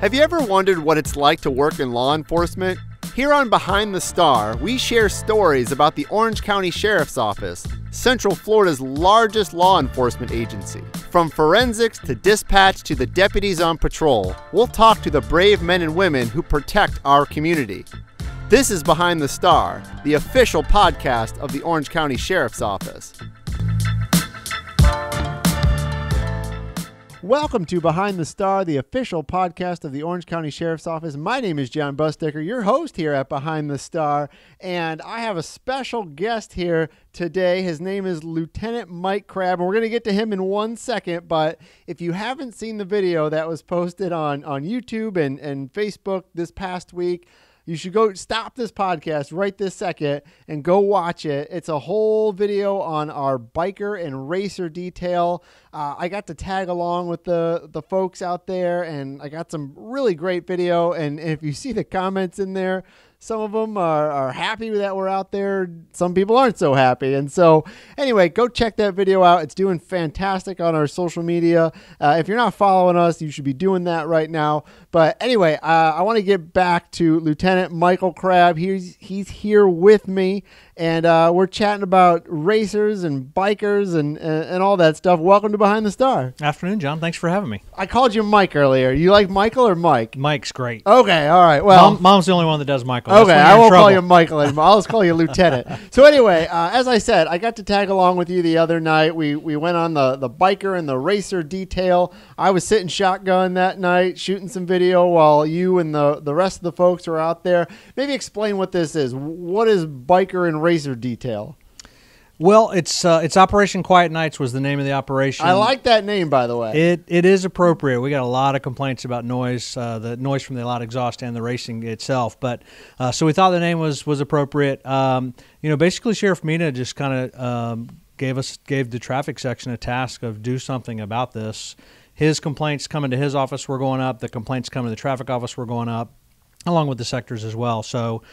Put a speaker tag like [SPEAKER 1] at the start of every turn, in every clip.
[SPEAKER 1] Have you ever wondered what it's like to work in law enforcement? Here on Behind the Star, we share stories about the Orange County Sheriff's Office, Central Florida's largest law enforcement agency. From forensics to dispatch to the deputies on patrol, we'll talk to the brave men and women who protect our community. This is Behind the Star, the official podcast of the Orange County Sheriff's Office. Welcome to Behind the Star, the official podcast of the Orange County Sheriff's Office. My name is Jon Busdeker, your host here at Behind the Star, and I have a special guest here today. His name is Lieutenant Mike Crabb, and we're going to get to him in 1 second, but if you haven't seen the video that was posted on YouTube and Facebook this past week, you should go stop this podcast right this second and go watch it. It's a whole video on our biker and racer detail. I got to tag along with the folks out there, and I got some really great video. And if you see the comments in there, some of them are happy that we're out there. Some people aren't so happy. And so anyway, go check that video out. It's doing fantastic on our social media. If you're not following us, you should be doing that right now. But anyway, I want to get back to Lieutenant Michael Crabb. He's here with me, and we're chatting about racers and bikers and all that stuff. Welcome to Behind the Star.
[SPEAKER 2] Afternoon, John. Thanks for having me.
[SPEAKER 1] I called you Mike earlier. You like Michael or Mike?
[SPEAKER 2] Mike's great.
[SPEAKER 1] Okay, all right. Well,
[SPEAKER 2] Mom's the only one that does Michael.
[SPEAKER 1] Okay, I won't call you Michael anymore. I'll just call you Lieutenant. So anyway, as I said, I got to tag along with you the other night. We went on the biker and the racer detail. I was sitting shotgun that night, shooting some video while you and the rest of the folks were out there. Maybe explain what this is. What is biker and racer detail?
[SPEAKER 2] Well, it's Operation Quiet Nights was the name of the operation.
[SPEAKER 1] I like that name, by the way.
[SPEAKER 2] It is appropriate. We got a lot of complaints about noise, the noise from the loud exhaust and the racing itself. But so we thought the name was appropriate. Basically, Sheriff Mina just kind of gave the traffic section a task of do something about this. His complaints coming to his office were going up. The complaints coming to the traffic office were going up, along with the sectors as well. So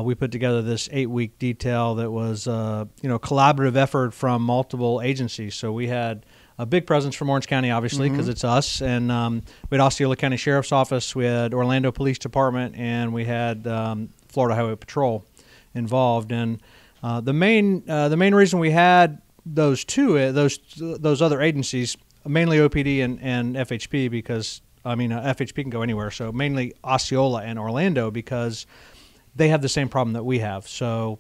[SPEAKER 2] we put together this 8-week detail that was collaborative effort from multiple agencies. So we had a big presence from Orange County, obviously, because it's us. And we had Osceola County Sheriff's Office, we had Orlando Police Department, and we had Florida Highway Patrol involved. And the main reason we had those other agencies, mainly OPD and FHP, because FHP can go anywhere. So mainly Osceola and Orlando, because they have the same problem that we have. So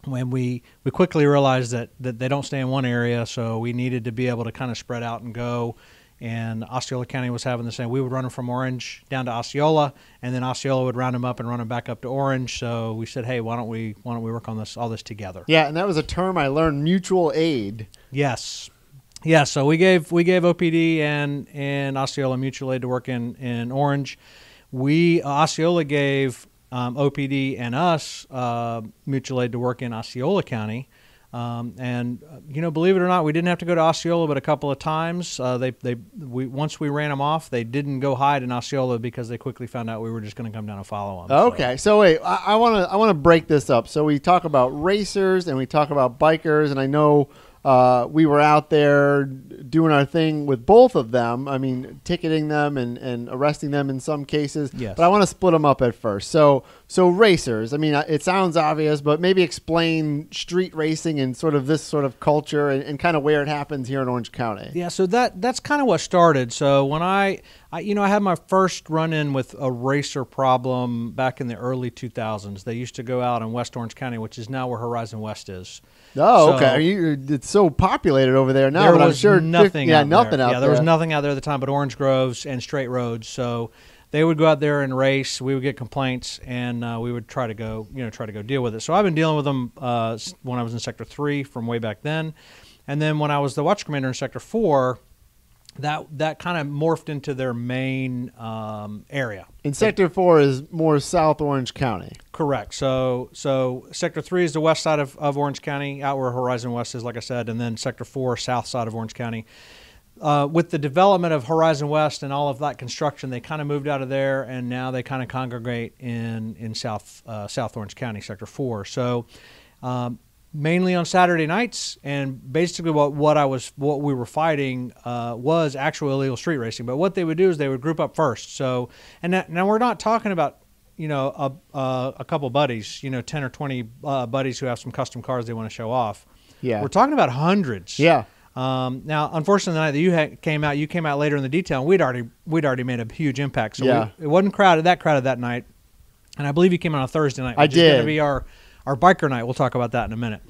[SPEAKER 2] when we quickly realized that they don't stay in one area, so we needed to be able to kind of spread out and go. And Osceola County was having the same. We would run them from Orange down to Osceola, and then Osceola would round them up and run them back up to Orange. So we said, hey, why don't we work on all this together? Yeah,
[SPEAKER 1] and that was a term I learned, mutual aid.
[SPEAKER 2] Yes. Yeah, so we gave OPD and Osceola mutual aid to work in Orange. Osceola gave OPD and us mutual aid to work in Osceola County. Believe it or not, we didn't have to go to Osceola but a couple of times. Once we ran them off, they didn't go hide in Osceola because they quickly found out we were just going to come down and follow them.
[SPEAKER 1] Okay, so wait, I want to break this up. So we talk about racers and we talk about bikers, and I know we were out there doing our thing with both of them. I mean, ticketing them and arresting them in some cases.
[SPEAKER 2] Yes.
[SPEAKER 1] But I want to split them up at first. So racers, I mean, it sounds obvious, but maybe explain street racing and sort of this sort of culture and kind of where it happens here in Orange County.
[SPEAKER 2] Yeah, so that's kind of what started. So when I had my first run-in with a racer problem back in the early 2000s. They used to go out in West Orange County, which is now where Horizon West is.
[SPEAKER 1] Oh, okay. It's so populated over there now, but I'm sure
[SPEAKER 2] nothing out there.
[SPEAKER 1] Yeah,
[SPEAKER 2] there was nothing out there at the time but orange groves and straight roads. So they would go out there and race. We would get complaints, and we would try to go deal with it. So I've been dealing with them when I was in Sector 3 from way back then, and then when I was the watch commander in Sector 4. That kind of morphed into their main area.
[SPEAKER 1] And Sector 4 is more South Orange County.
[SPEAKER 2] Correct. So Sector 3 is the west side of Orange County, out where Horizon West is, like I said, and then Sector 4, south side of Orange County. With the development of Horizon West and all of that construction, they kind of moved out of there, and now they kind of congregate in South Orange County, Sector 4. So mainly on Saturday nights, and basically what we were fighting was actual illegal street racing. But what they would do is they would group up first. So, and now we're not talking about a couple buddies, 10 or 20 buddies who have some custom cars they want to show off.
[SPEAKER 1] Yeah,
[SPEAKER 2] we're talking about hundreds.
[SPEAKER 1] Yeah.
[SPEAKER 2] Now, unfortunately, the night that you came out later in the detail, and we'd already made a huge impact. So
[SPEAKER 1] yeah.
[SPEAKER 2] It wasn't crowded that night, and I believe you came out on a Thursday night.
[SPEAKER 1] Which is going
[SPEAKER 2] to be our biker night. We'll talk about that in a minute.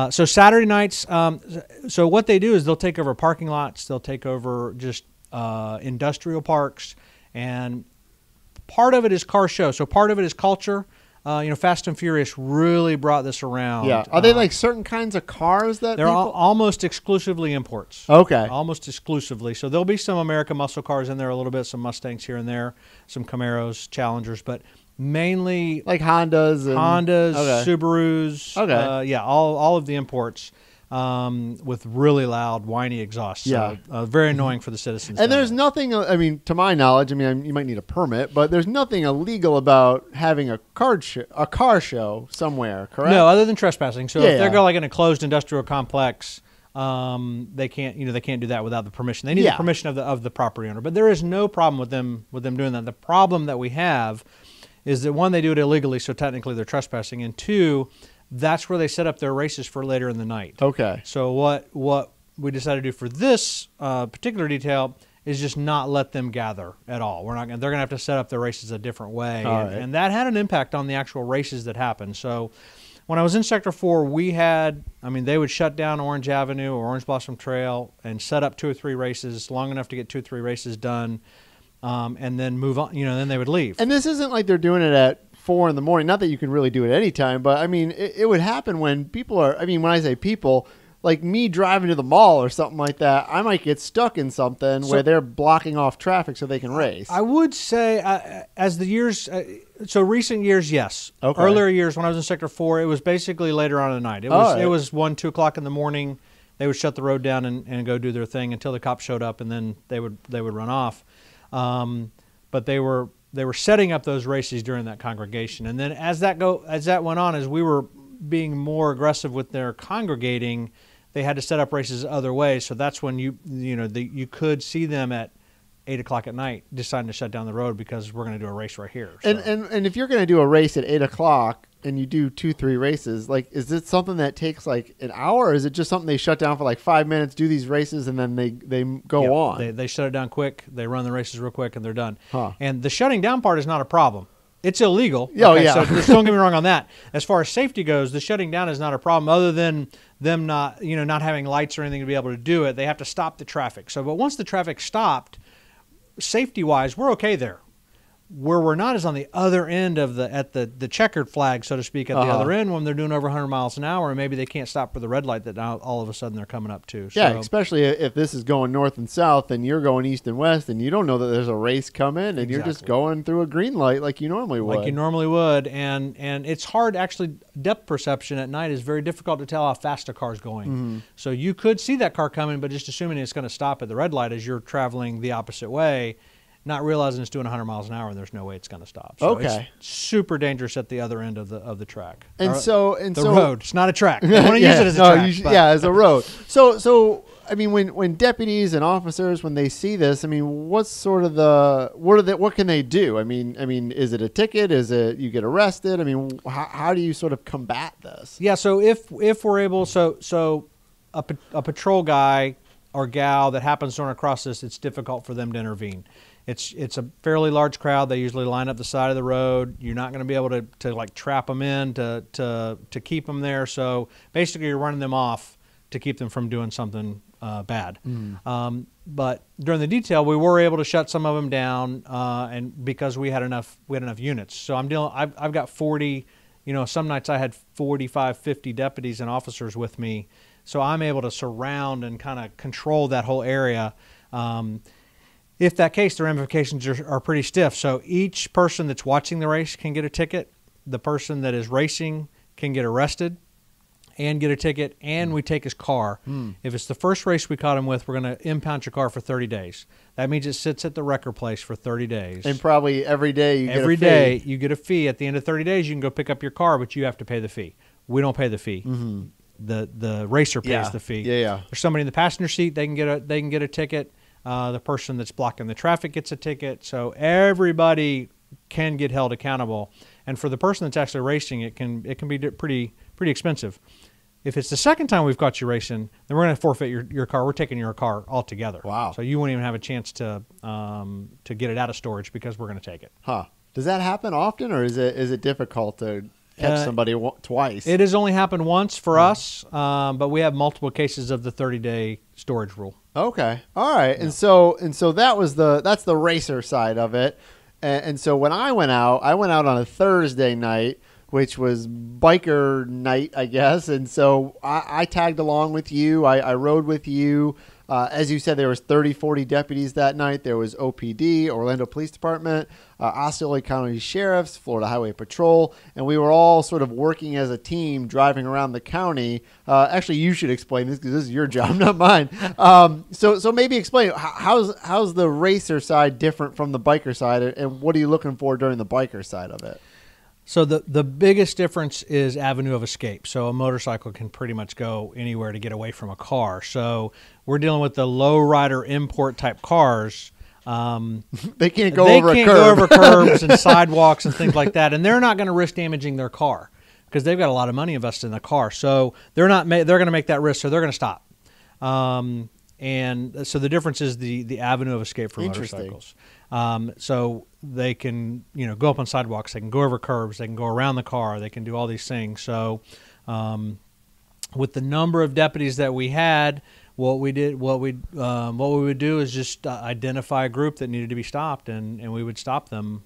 [SPEAKER 2] So Saturday nights, so what they do is they'll take over parking lots, they'll take over just industrial parks, and part of it is car show. So part of it is culture. Fast and Furious really brought this around.
[SPEAKER 1] Yeah. Are they like certain kinds of cars that
[SPEAKER 2] they're almost exclusively imports?
[SPEAKER 1] Okay.
[SPEAKER 2] Almost exclusively. So there'll be some American muscle cars in there a little bit, some Mustangs here and there, some Camaros, Challengers, but mainly
[SPEAKER 1] like Hondas,
[SPEAKER 2] okay. Subarus.
[SPEAKER 1] Okay.
[SPEAKER 2] All of the imports. With really loud, whiny exhaust.
[SPEAKER 1] Yeah.
[SPEAKER 2] So, very annoying for the citizens.
[SPEAKER 1] And there's nothing, to my knowledge, you might need a permit, but there's nothing illegal about having a car show somewhere, correct?
[SPEAKER 2] No, other than trespassing. So if they're going like in a closed industrial complex, they can't do that without the permission. They need the permission of the property owner. But there is no problem with them doing that. The problem that we have is that, one, they do it illegally, so technically they're trespassing, and two, that's where they set up their races for later in the night.
[SPEAKER 1] Okay.
[SPEAKER 2] So what we decided to do for this particular detail is just not let them gather at all. They're going to have to set up their races a different way. And that had an impact on the actual races that happened. So when I was in Sector 4, they would shut down Orange Avenue or Orange Blossom Trail and set up 2 or 3 races, long enough to get 2 or 3 races done, and then move on, then they would leave.
[SPEAKER 1] And this isn't like they're doing it at 4 in the morning. Not that you can really do it any time, but it would happen when people are, when I say people, like me driving to the mall or something like that, I might get stuck in something where they're blocking off traffic so they can race.
[SPEAKER 2] I would say as the years, recent years, yes.
[SPEAKER 1] Okay.
[SPEAKER 2] Earlier years when I was in Sector 4, it was basically later on in the night. It was 1, 2 o'clock in the morning. They would shut the road down and go do their thing until the cops showed up, and then they would run off. But they were setting up those races during that congregation, and then as that went on, as we were being more aggressive with their congregating, they had to set up races other ways. So that's when you could see them at 8 o'clock at night deciding to shut down the road because we're going to do a race right here. So.
[SPEAKER 1] And if you're going to do a race at 8 o'clock and you do 2-3 races, like, is it something that takes like an hour, or is it just something they shut down for like 5 minutes, do these races, and then they go on?
[SPEAKER 2] They shut it down quick. They run the races real quick, and they're done.
[SPEAKER 1] Huh.
[SPEAKER 2] And the shutting down part is not a problem. It's illegal.
[SPEAKER 1] Oh, yeah.
[SPEAKER 2] So just don't get me wrong on that. As far as safety goes, the shutting down is not a problem, other than them not having lights or anything to be able to do it. They have to stop the traffic. But once the traffic stopped, safety-wise, we're okay there. Where we're not is on the other end of the checkered flag, so to speak, at the other end when they're doing over 100 miles an hour, and maybe they can't stop for the red light that now all of a sudden they're coming up to.
[SPEAKER 1] Yeah, especially if this is going north and south and you're going east and west and you don't know that there's a race coming and you're just going through a green light like you normally would. And it's hard, actually. Depth perception at night is very difficult to tell how fast a car's going. Mm-hmm. So you could see that car coming, but just assuming it's going to stop at the red light as you're traveling the opposite way, not realizing it's doing 100 miles an hour and there's no way it's going to stop. So it's super dangerous at the other end of the track. And
[SPEAKER 2] the road. It's not a track. They want to use it as a track.
[SPEAKER 1] As a road. So when deputies and officers, when they see this, what's sort of what can they do? Is it a ticket? Is it you get arrested? How do you sort of combat this?
[SPEAKER 2] Yeah. So if we're able, a patrol guy or gal that happens to run across this, it's difficult for them to intervene. It's a fairly large crowd. They usually line up the side of the road. You're not going to be able to like trap them in to keep them there. So basically, you're running them off to keep them from doing something bad. Mm. But during the detail, we were able to shut some of them down, and because we had enough units. So I've got 40. Some nights I had 45, 50 deputies and officers with me. So I'm able to surround and kind of control that whole area. If that case, the ramifications are pretty stiff. So each person that's watching the race can get a ticket. The person that is racing can get arrested and get a ticket, and we take his car. Mm. If it's the first race we caught him with, we're going to impound your car for 30 days. That means it sits at the record place for 30 days.
[SPEAKER 1] And probably every day you get a fee.
[SPEAKER 2] Every day you get a fee. At the end of 30 days, you can go pick up your car, but you have to pay the fee. we don't pay the fee. The racer pays the fee. There's somebody in the passenger seat, they can get a ticket. The person that's blocking the traffic gets a ticket. So everybody can get held accountable. And for the person that's actually racing, it can be pretty expensive. If it's the second time we've caught you racing, then we're going to forfeit your car. We're taking your car altogether.
[SPEAKER 1] Wow.
[SPEAKER 2] So you won't even have a chance to get it out of storage because we're going to take it.
[SPEAKER 1] Huh. Does that happen often, or is it difficult to catch somebody twice?
[SPEAKER 2] It has only happened once for us, but we have multiple cases of the 30-day storage rule.
[SPEAKER 1] Okay. All right. Yeah. And so that's the racer side of it. And so when I went out on a Thursday night, which was biker night, I guess. And so I tagged along with you. I rode with you. As you said, there was 30, 40 deputies that night. There was OPD, Orlando Police Department, Osceola County Sheriffs, Florida Highway Patrol, and we were all sort of working as a team driving around the county. Actually, you should explain this because this is your job, not mine. So maybe explain, how's the racer side different from the biker side, and what are you looking for during the biker side of it?
[SPEAKER 2] So the biggest difference is avenue of escape. So a motorcycle can pretty much go anywhere to get away from a car. So we're dealing with the low rider import type cars.
[SPEAKER 1] They can't go over
[SPEAKER 2] curbs and sidewalks and things like that, and they're not going to risk damaging their car because they've got a lot of money invested in the car. So they're going to make that risk. So they're going to stop. And so the difference is the avenue of escape for motorcycles. So they can, go up on sidewalks, they can go over curbs, they can go around the car, they can do all these things. So with the number of deputies that we had, what we would do is just identify a group that needed to be stopped, and we would stop them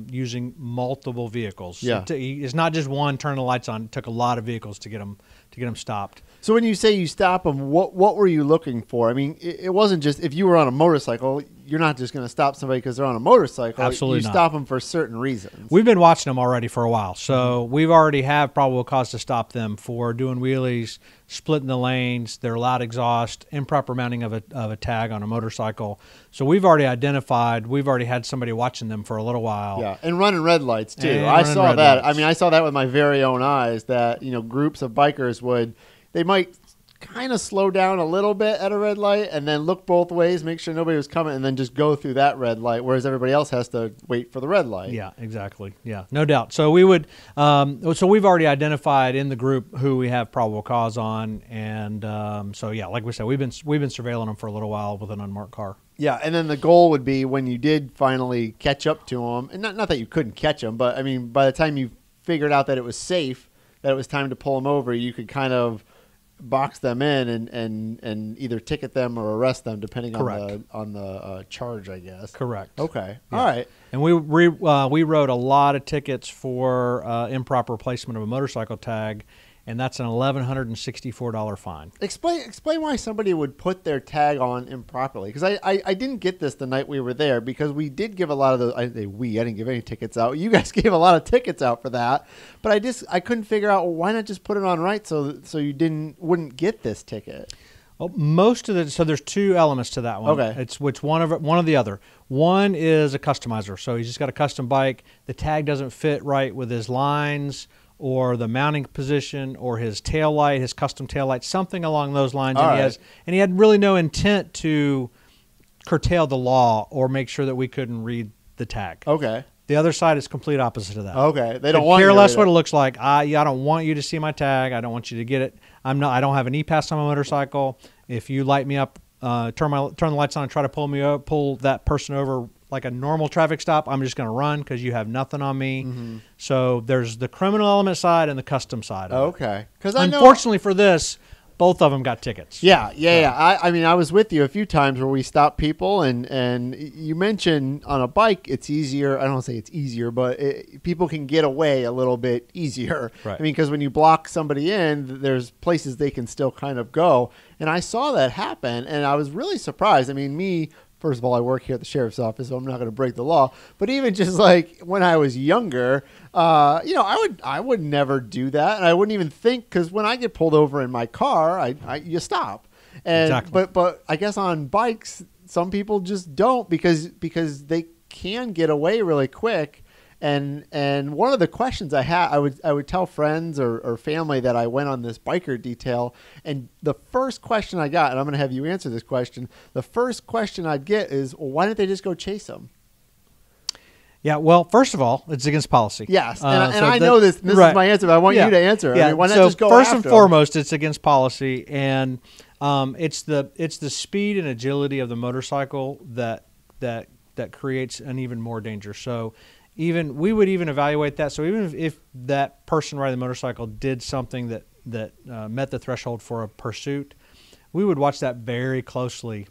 [SPEAKER 2] using multiple vehicles.
[SPEAKER 1] Yeah.
[SPEAKER 2] It's not just one, turn the lights on. It took a lot of vehicles to get them stopped.
[SPEAKER 1] So when you say you stop them, what were you looking for? I mean, it wasn't just if you were on a motorcycle, you're not just going to stop somebody because they're on a motorcycle.
[SPEAKER 2] Absolutely
[SPEAKER 1] not. You stop them for certain reasons.
[SPEAKER 2] We've been watching them already for a while. So we've already have probable cause to stop them for doing wheelies, splitting the lanes, their loud exhaust, improper mounting of a tag on a motorcycle. So we've already had somebody watching them for a little while.
[SPEAKER 1] Yeah, and running red lights too. I saw that. I mean, I saw that with my very own eyes that, groups of bikers they might kind of slow down a little bit at a red light and then look both ways, make sure nobody was coming, and then just go through that red light, whereas everybody else has to wait for the red light. Yeah,
[SPEAKER 2] exactly. Yeah, no doubt. So we would, so we've already identified in the group who we have probable cause on, and so yeah, like we said, we've been surveilling them for a little while with an unmarked car.
[SPEAKER 1] Yeah, and then the goal would be when you did finally catch up to them, and not that you couldn't catch them, but I mean, by the time you figured out that it was safe, that it was time to pull them over, you could kind of box them in and either ticket them or arrest them depending on the charge, I guess.
[SPEAKER 2] Correct.
[SPEAKER 1] Okay.
[SPEAKER 2] Yeah.
[SPEAKER 1] All right.
[SPEAKER 2] And we wrote a lot of tickets for improper placement of a motorcycle tag, and that's an $1,164 fine.
[SPEAKER 1] Explain why somebody would put their tag on improperly, because I didn't get this the night we were there, because we did give a lot of those. I didn't give any tickets out. You guys gave a lot of tickets out for that, but I couldn't figure out, well, why not just put it on right so you wouldn't get this ticket.
[SPEAKER 2] Well, so there's two elements to that one.
[SPEAKER 1] Okay.
[SPEAKER 2] It's one or the other. One is a customizer, so he's just got a custom bike. The tag doesn't fit right with his lines, or the mounting position, or his tail light, his custom tail light, something along those lines. And he had really no intent to curtail the law or make sure that we couldn't read the tag.
[SPEAKER 1] Okay.
[SPEAKER 2] The other side is complete opposite of that.
[SPEAKER 1] Okay. They don't want
[SPEAKER 2] care
[SPEAKER 1] you to
[SPEAKER 2] less
[SPEAKER 1] read
[SPEAKER 2] what
[SPEAKER 1] it.
[SPEAKER 2] It looks like. I don't want you to see my tag. I don't want you to get it. I don't have an e-pass on my motorcycle. If you light me up, turn the lights on and try to pull that person over like a normal traffic stop, I'm just going to run because you have nothing on me. Mm-hmm. So there's the criminal element side and the custom side.
[SPEAKER 1] Okay. Because
[SPEAKER 2] unfortunately for this, both of them got tickets.
[SPEAKER 1] Yeah. I mean, I was with you a few times where we stopped people, and you mentioned on a bike it's easier. I don't want to say it's easier, but people can get away a little bit easier.
[SPEAKER 2] Right.
[SPEAKER 1] I mean, because when you block somebody in, there's places they can still kind of go. And I saw that happen, and I was really surprised. I mean, first of all, I work here at the sheriff's office, so I'm not going to break the law. But even just like when I was younger, I would never do that, and I wouldn't even think, because when I get pulled over in my car, you stop. And
[SPEAKER 2] exactly.
[SPEAKER 1] But I guess on bikes, some people just don't because they can get away really quick. And one of the questions I would tell friends or family that I went on this biker detail, and the first question I got, and I'm going to have you answer this question, the first question I'd get is, well, why didn't they just go chase them?
[SPEAKER 2] Yeah, well, first of all, it's against policy.
[SPEAKER 1] Yes, and I know this is my answer, but I want you to answer.
[SPEAKER 2] Yeah.
[SPEAKER 1] I mean, why not
[SPEAKER 2] so
[SPEAKER 1] just go
[SPEAKER 2] first
[SPEAKER 1] after
[SPEAKER 2] and
[SPEAKER 1] them?
[SPEAKER 2] foremost, it's against policy, and it's the speed and agility of the motorcycle that creates an even more danger. So we would even evaluate that. So even if that person riding the motorcycle did something that met the threshold for a pursuit, we would watch that very closely.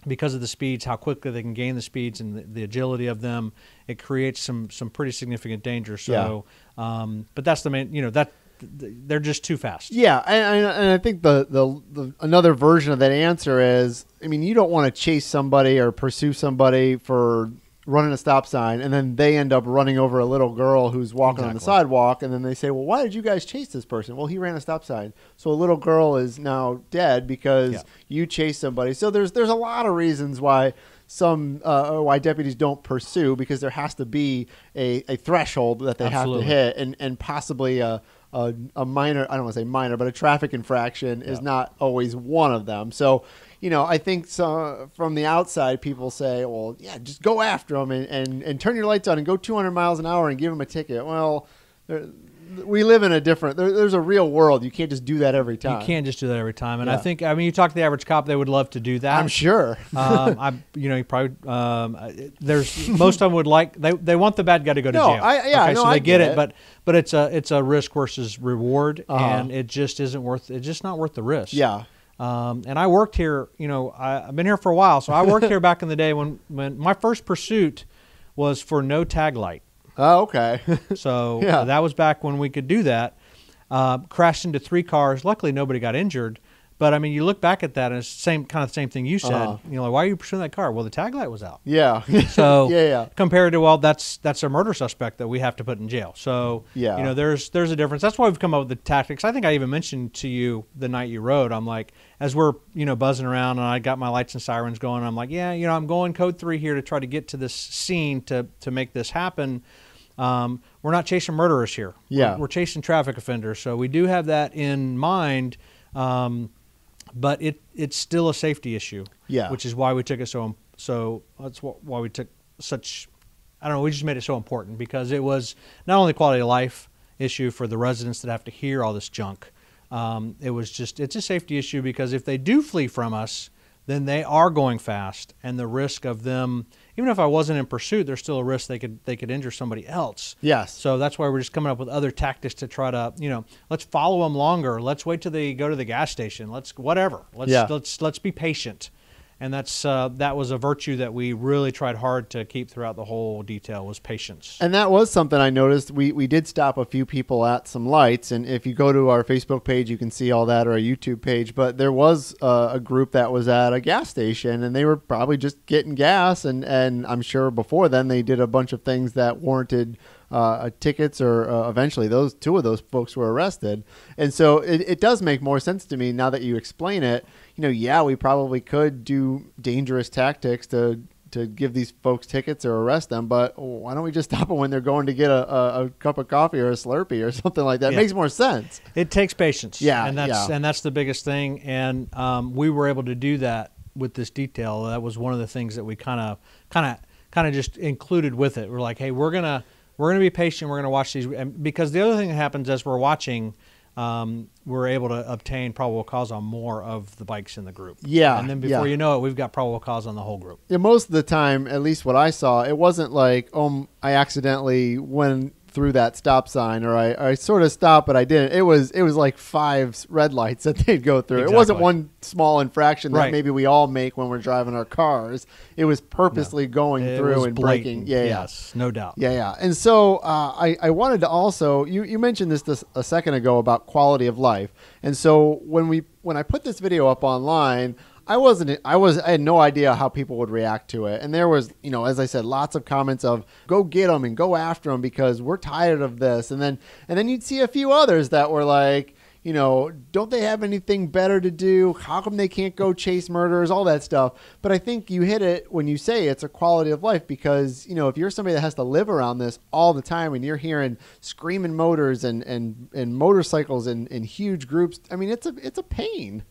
[SPEAKER 2] Because of the speeds, how quickly they can gain the speeds and the agility of them, it creates some pretty significant danger. So, but that's the main, that they're just too fast.
[SPEAKER 1] Yeah, and I think the another version of that answer is, I mean, you don't want to chase somebody or pursue somebody for running a stop sign, and then they end up running over a little girl who's walking on the sidewalk, and then they say, well, why did you guys chase this person? Well, he ran a stop sign. So a little girl is now dead because you chased somebody. So there's a lot of reasons why why deputies don't pursue, because there has to be a threshold that they have to hit, and possibly a minor, I don't want to say minor, but a traffic infraction is not always one of them. So, I think from the outside, people say, well, yeah, just go after them and turn your lights on and go 200 miles an hour and give them a ticket. Well, we live in a different, there's a real world. You can't just do that every time.
[SPEAKER 2] You can't just do that every time. And I think, you talk to the average cop, they would love to do that.
[SPEAKER 1] I'm sure.
[SPEAKER 2] You probably, most of them would they want the bad guy to go to jail. So they get it, but it's a risk versus reward, and it just isn't worth, it's just not worth the risk.
[SPEAKER 1] Yeah.
[SPEAKER 2] And I worked here, I've been here for a while. So I worked here back in the day when my first pursuit was for no tag light.
[SPEAKER 1] Oh, okay.
[SPEAKER 2] So that was back when we could do that. Crashed into 3 cars. Luckily, nobody got injured. But you look back at that, and it's the same thing you said. Like, why are you pursuing that car? Well, the tag light was out.
[SPEAKER 1] Yeah.
[SPEAKER 2] So compared to, that's a murder suspect that we have to put in jail. So there's a difference. That's why we've come up with the tactics. I think I even mentioned to you the night you rode. I'm like, as we're buzzing around, and I got my lights and sirens going, I'm like, I'm going code 3 here to try to get to this scene to make this happen. We're not chasing murderers here.
[SPEAKER 1] Yeah.
[SPEAKER 2] We're chasing traffic offenders. So we do have that in mind. But it's still a safety issue. Yeah. Which is why we took it so that's why we took such, I don't know, we just made it so important, because it was not only quality of life issue for the residents that have to hear all this junk. It's a safety issue, because if they do flee from us, then they are going fast, and the risk of them, even if I wasn't in pursuit, there's still a risk they could injure somebody else. Yes. So that's why we're just coming up with other tactics to try to, let's follow them longer. Let's wait till they go to the gas station. Let's be patient. And that was a virtue that we really tried hard to keep throughout the whole detail, was patience.
[SPEAKER 1] And that was something I noticed. We did stop a few people at some lights, and if you go to our Facebook page, you can see all that, or a YouTube page. But there was a group that was at a gas station, and they were probably just getting gas, and I'm sure before then they did a bunch of things that warranted tickets, or eventually 2 of those folks were arrested. And so it does make more sense to me now that you explain it. We probably could do dangerous tactics to give these folks tickets or arrest them, but why don't we just stop them when they're going to get a cup of coffee or a Slurpee or something like that? It makes more sense.
[SPEAKER 2] It takes patience. And that's the biggest thing. And we were able to do that with this detail. That was one of the things that we kind of just included with it. We're like, hey, we're gonna be patient. We're gonna watch these, because the other thing that happens as we're watching, we're able to obtain probable cause on more of the bikes in the group. Yeah. And then before you know it, we've got probable cause on the whole group. Yeah, most of the time, at least what I saw, it wasn't like, I accidentally went through that stop sign, or I sort of stopped, but I didn't. It was like 5 red lights that they'd go through. Exactly. It wasn't one small infraction that maybe we all make when we're driving our cars. It was purposely going through and breaking. Yes, no doubt.
[SPEAKER 1] Yeah. And so I wanted to also, you mentioned this a second ago about quality of life. And so when I put this video up online, I had no idea how people would react to it. And there was, as I said, lots of comments of go get them and go after them because we're tired of this. And then you'd see a few others that were like, don't they have anything better to do? How come they can't go chase murderers? All that stuff. But I think you hit it when you say it's a quality of life, because, if you're somebody that has to live around this all the time and you're hearing screaming motors and motorcycles in huge groups, I mean, it's a pain.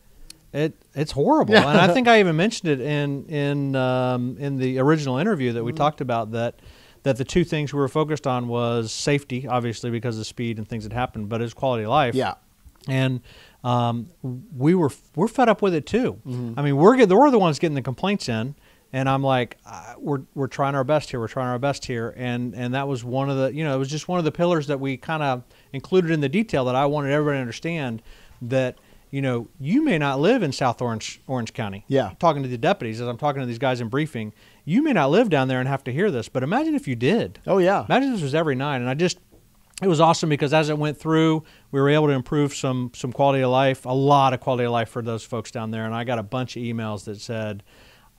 [SPEAKER 2] It's horrible. And I think I even mentioned it in the original interview that we talked about, that the two things we were focused on was safety, obviously because of speed and things that happened, but it's quality of life.
[SPEAKER 1] Yeah.
[SPEAKER 2] And we're fed up with it too. I mean, we're the ones getting the complaints in, and I'm like, we're trying our best here. We're trying our best here, and that was one of the, it was just one of the pillars that we kind of included in the detail that I wanted everybody to understand, that you may not live in South Orange County.
[SPEAKER 1] Yeah.
[SPEAKER 2] Talking to the deputies, as I'm talking to these guys in briefing, you may not live down there and have to hear this, but imagine if you did.
[SPEAKER 1] Oh yeah.
[SPEAKER 2] Imagine this was every night, and it was awesome because as it went through, we were able to improve some quality of life, a lot of quality of life for those folks down there. And I got a bunch of emails that said,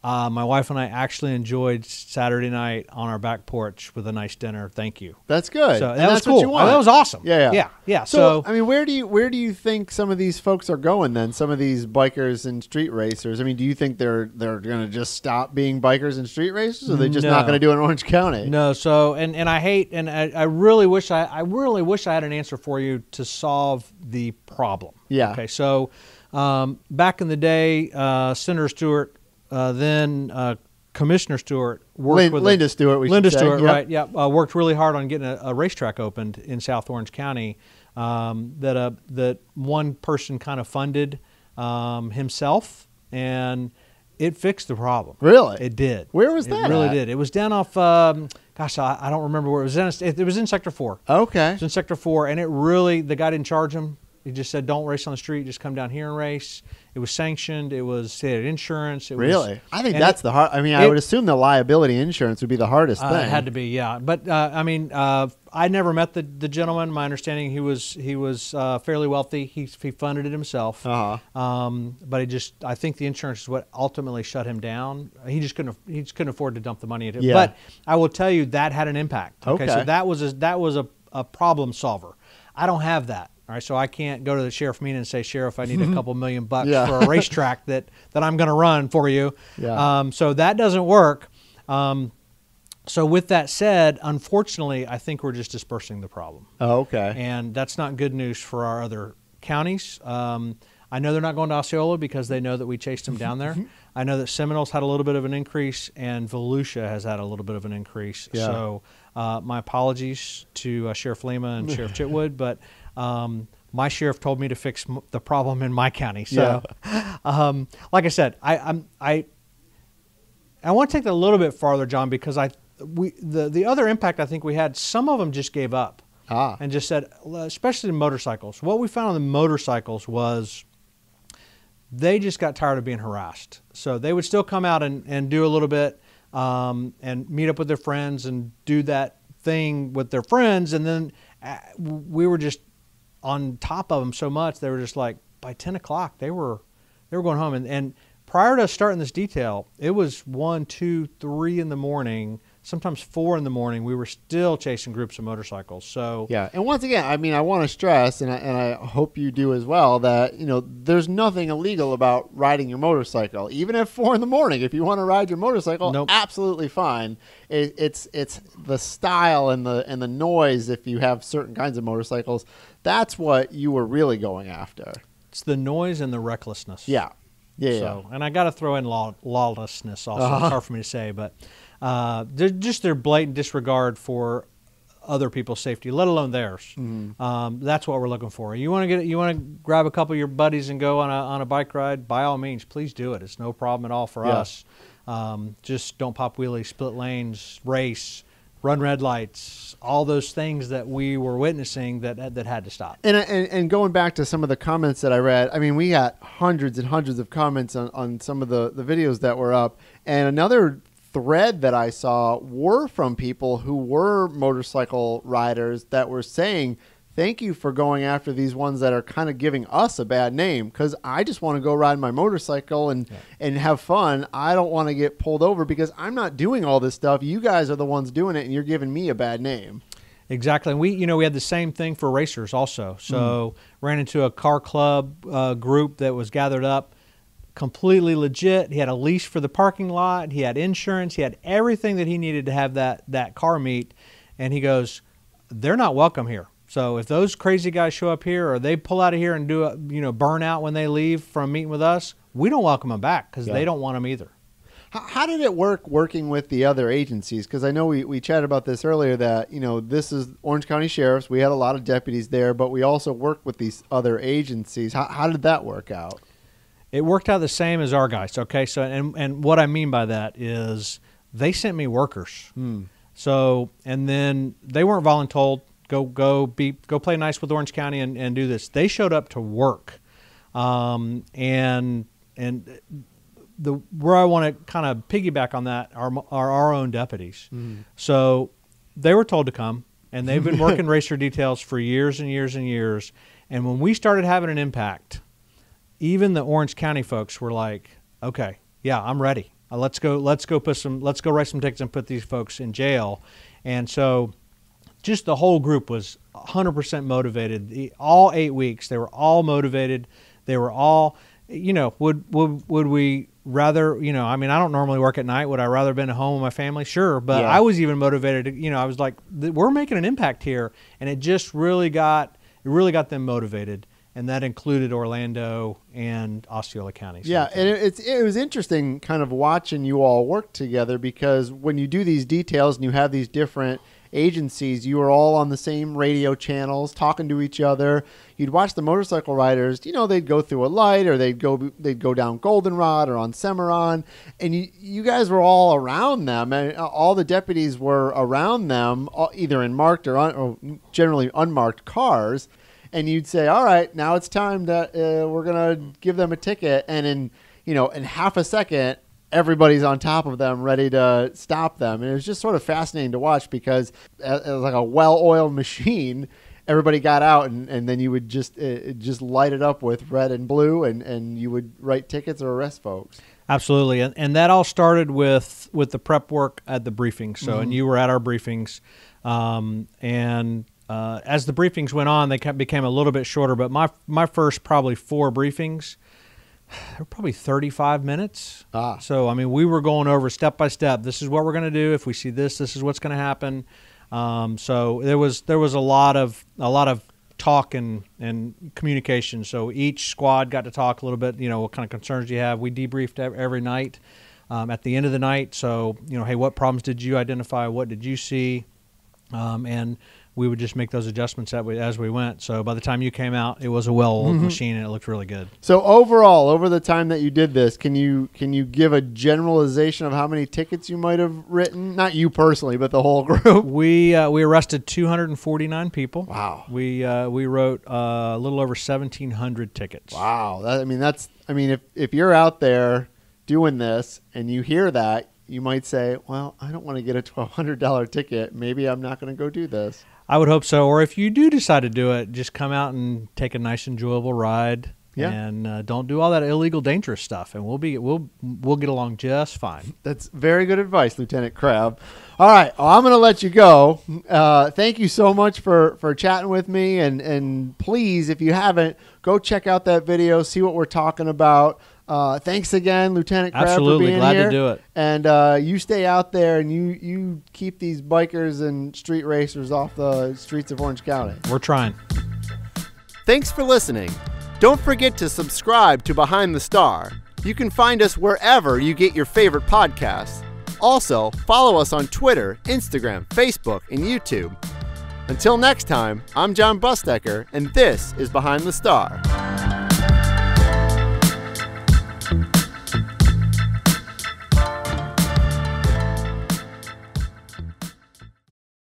[SPEAKER 2] my wife and I actually enjoyed Saturday night on our back porch with a nice dinner. Thank you.
[SPEAKER 1] That's good.
[SPEAKER 2] So
[SPEAKER 1] that's
[SPEAKER 2] was cool.
[SPEAKER 1] what you want.
[SPEAKER 2] That was awesome.
[SPEAKER 1] Yeah.
[SPEAKER 2] So
[SPEAKER 1] I mean, where do you think some of these folks are going then? Some of these bikers and street racers. I mean, do you think they're going to just stop being bikers and street racers, or are they just not going to do it in Orange County?
[SPEAKER 2] No. So and I hate, and I really wish I had an answer for you to solve the problem.
[SPEAKER 1] Yeah.
[SPEAKER 2] Okay. So back in the day, Senator Stewart, then Commissioner Stewart worked with
[SPEAKER 1] Linda Stewart.
[SPEAKER 2] Linda Stewart,
[SPEAKER 1] yep.
[SPEAKER 2] right? Yeah, worked really hard on getting a racetrack opened in South Orange County. That one person kind of funded himself, and it fixed the problem.
[SPEAKER 1] Really?
[SPEAKER 2] It did.
[SPEAKER 1] Where was that?
[SPEAKER 2] It really
[SPEAKER 1] at?
[SPEAKER 2] did. It was down off. I don't remember where it was. It was in Sector 4.
[SPEAKER 1] Okay.
[SPEAKER 2] It was in Sector 4, and it really, the guy didn't charge him. He just said, "Don't race on the street. Just come down here and race." It was sanctioned. It had insurance.
[SPEAKER 1] Really? I think that's the hard. I mean, I would assume the liability insurance would be the hardest thing.
[SPEAKER 2] It had to be, yeah. But I mean, I never met the gentleman. My understanding, he was fairly wealthy. He funded it himself. But I think the insurance is what ultimately shut him down. He just couldn't afford to dump the money into it.
[SPEAKER 1] Yeah.
[SPEAKER 2] But I will tell you that had an impact.
[SPEAKER 1] Okay.
[SPEAKER 2] So that was a problem solver. I don't have that. All right, so I can't go to the Sheriff meeting and say, "Sheriff, I need a couple $1 million for a racetrack that I'm going to run for you."
[SPEAKER 1] Yeah.
[SPEAKER 2] So that doesn't work. So with that said, unfortunately, I think we're just dispersing the problem.
[SPEAKER 1] Oh, okay.
[SPEAKER 2] And that's not good news for our other counties. I know they're not going to Osceola because they know that we chased them down there. I know that Seminole's had a little bit of an increase, and Volusia has had a little bit of an increase.
[SPEAKER 1] Yeah.
[SPEAKER 2] So my apologies to Sheriff Lima and Sheriff Chitwood, but my sheriff told me to fix the problem in my county. So, like I said, I want to take that a little bit farther, John, because the other impact I think we had, some of them just gave up and just said, especially the motorcycles. What we found on the motorcycles was they just got tired of being harassed. So they would still come out and do a little bit and meet up with their friends and do that thing with their friends, and then we were just on top of them so much, they were just like, by 10 o'clock, they were going home. And prior to starting this detail, it was 1, 2, 3 in the morning, sometimes 4 in the morning. We were still chasing groups of motorcycles. So
[SPEAKER 1] yeah. And once again, I mean, I want to stress, and I hope you do as well, that, there's nothing illegal about riding your motorcycle. Even at 4 in the morning, if you want to ride your motorcycle,
[SPEAKER 2] Nope.
[SPEAKER 1] Absolutely fine. It's the style and the noise. If you have certain kinds of motorcycles, that's what you were really going after.
[SPEAKER 2] It's the noise and the recklessness.
[SPEAKER 1] Yeah.
[SPEAKER 2] So, and I got to throw in lawlessness also. It's hard for me to say, but just their blatant disregard for other people's safety, let alone theirs. That's what we're looking for. You want to grab a couple of your buddies and go on a bike ride? By all means, please do it. It's no problem at all for us. Just don't pop wheelies, split lanes, race, run red lights, all those things that we were witnessing that had to stop.
[SPEAKER 1] And going back to some of the comments that I read, I mean, we got hundreds and hundreds of comments on some of the videos that were up. And another thread that I saw were from people who were motorcycle riders that were saying, thank you for going after these ones that are kind of giving us a bad name, because I just want to go ride my motorcycle and have fun. I don't want to get pulled over because I'm not doing all this stuff. You guys are the ones doing it, and you're giving me a bad name.
[SPEAKER 2] Exactly. And we had the same thing for racers also. So ran into a car club group that was gathered up, completely legit. He had a leash for the parking lot. He had insurance. He had everything that he needed to have that car meet. And he goes, they're not welcome here. So if those crazy guys show up here or they pull out of here and do burn out when they leave from meeting with us, we don't welcome them back because they don't want them either.
[SPEAKER 1] How did it work working with the other agencies? Because I know we chatted about this earlier that, this is Orange County Sheriff's. We had a lot of deputies there, but we also work with these other agencies. How did that work out?
[SPEAKER 2] It worked out the same as our guys, okay? So, and what I mean by that is they sent me workers. So, and then they weren't voluntold. Go play nice with Orange County and do this. They showed up to work, and where I want to kind of piggyback on that are our own deputies. So they were told to come, and they've been working racer details for years and years and years. And when we started having an impact, even the Orange County folks were like, "Okay, yeah, I'm ready. Let's go write some tickets and put these folks in jail." And so just the whole group was 100% motivated. All 8 weeks, they were all motivated. They were all, would we rather, I don't normally work at night. Would I rather have been at home with my family? Sure. But I was even motivated to, I was like, we're making an impact here. And it just really got them motivated. And that included Orlando and Osceola counties.
[SPEAKER 1] Yeah, and it was interesting kind of watching you all work together because when you do these details and you have these different agencies, you were all on the same radio channels talking to each other. You'd watch the motorcycle riders, they'd go through a light or they'd go down Goldenrod or on Cimarron, and you guys were all around them, and all the deputies were around them, either in marked or generally unmarked cars. And you'd say, all right, now it's time that we're going to give them a ticket. And in half a second, everybody's on top of them ready to stop them. And it was just sort of fascinating to watch because it was like a well-oiled machine. Everybody got out and then you would just light it up with red and blue and you would write tickets or arrest folks.
[SPEAKER 2] Absolutely. And that all started with the prep work at the briefings. So, and you were at our briefings. As the briefings went on, they became a little bit shorter. But my first probably 4 briefings, they were probably 35 minutes. So we were going over step by step. This is what we're going to do. If we see this is what's going to happen. So there was a lot of talk and communication. So each squad got to talk a little bit. What kind of concerns do you have? We debriefed every night at the end of the night. So hey, what problems did you identify? What did you see? And we would just make those adjustments as we went. So by the time you came out, it was a well-oiled machine and it looked really good.
[SPEAKER 1] So overall, over the time that you did this, can you give a generalization of how many tickets you might have written? Not you personally, but the whole group.
[SPEAKER 2] We arrested 249 people.
[SPEAKER 1] Wow.
[SPEAKER 2] We wrote a little over 1,700 tickets.
[SPEAKER 1] Wow. If you're out there doing this and you hear that, you might say, well, I don't want to get a $1,200 ticket. Maybe I'm not going to go do this.
[SPEAKER 2] I would hope so. Or if you do decide to do it, just come out and take a nice, enjoyable ride. Yeah. And don't do all that illegal, dangerous stuff, and we'll get along just fine. That's
[SPEAKER 1] very good advice, Lieutenant Crabb. All right, well, I'm going to let you go. Thank you so much for chatting with me, and please, if you haven't, go check out that video, see what we're talking about. Thanks again, Lieutenant Crabb,
[SPEAKER 2] Absolutely.
[SPEAKER 1] for being
[SPEAKER 2] Glad
[SPEAKER 1] here.
[SPEAKER 2] to do it.
[SPEAKER 1] And you stay out there and you keep these bikers and street racers off the streets of Orange County.
[SPEAKER 2] We're trying.
[SPEAKER 1] Thanks for listening. Don't forget to subscribe to Behind the Star. You can find us wherever you get your favorite podcasts. Also, follow us on Twitter, Instagram, Facebook, and YouTube. Until next time, I'm Jon Busdeker, and this is Behind the Star.